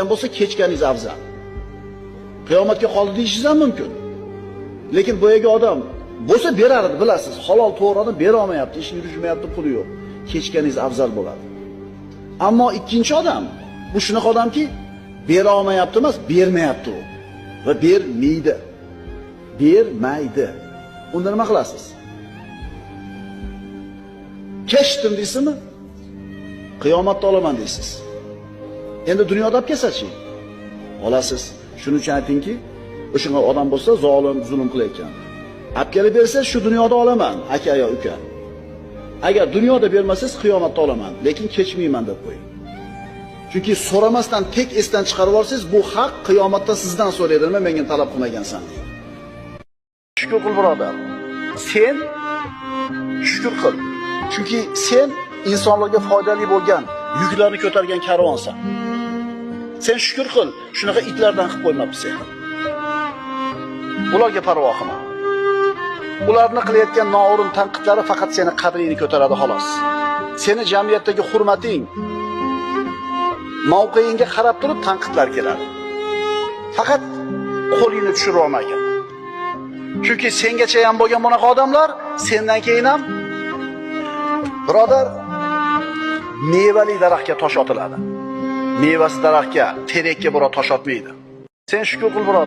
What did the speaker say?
bo'lsa kechganingiz afzal. Qiyomatga qoldi deyishingiz ham mumkin. Lekin boyaga odam bo'lsa berar edi, bilasiz. Halol to'g'rini bera olmayapti, ish yurishmayapti, puli yo'q. Kechganingiz afzal bo'ladi. Ammo ikkinchi odam bu shunaqa odamki, bera olmayapti emas, bermayapti u. Va bermaydi. Bermaydi. Unda nima qilasiz? Kechdim deysizmi? Qiyomatda olaman deysiz. Endi dunyoda olib kelsa-chi? Olasiz. Shuning uchun aytingki, o'shanga odam bo'lsa zolim, zulm qilayotgan. Olib kelib bersa, shu dunyoda olaman, aka yo uka. Agar dunyoda bermasangiz, qiyomatda olaman, lekin kechmayman deb qo'ying. Chunki so'ramasdan tek esdan chiqarib olsangiz, bu haq qiyomatda sizdan so'raydi, nima menga talab qilmagansan deydi. Shukr qil, birodar. Sen shukr qil. Chunki sen insonlarga foydali bo'lgan, yuklarni ko'targan karvonsan. Sen shukr qil, shunaqa itlardan qilib qo'ymabsiz sen. Ularga parvo qilma. Ularni qilayotgan noo'rin tanqidlari faqat seni qadringni ko'taradi xolos. Seni jamiyatdagi hurmating, mavqeingga qarab turib tanqidlar keladi. Faqat qo'lingni tushirib olmagan. Chunki sengacha ham bo'lgan bunaqa odamlar sendan keyin ham birodar mevali daraxtga tosh otiladi. Mevasi daraxtga, terakka birov tosh otmaydi. Sen shukr qil, birodar.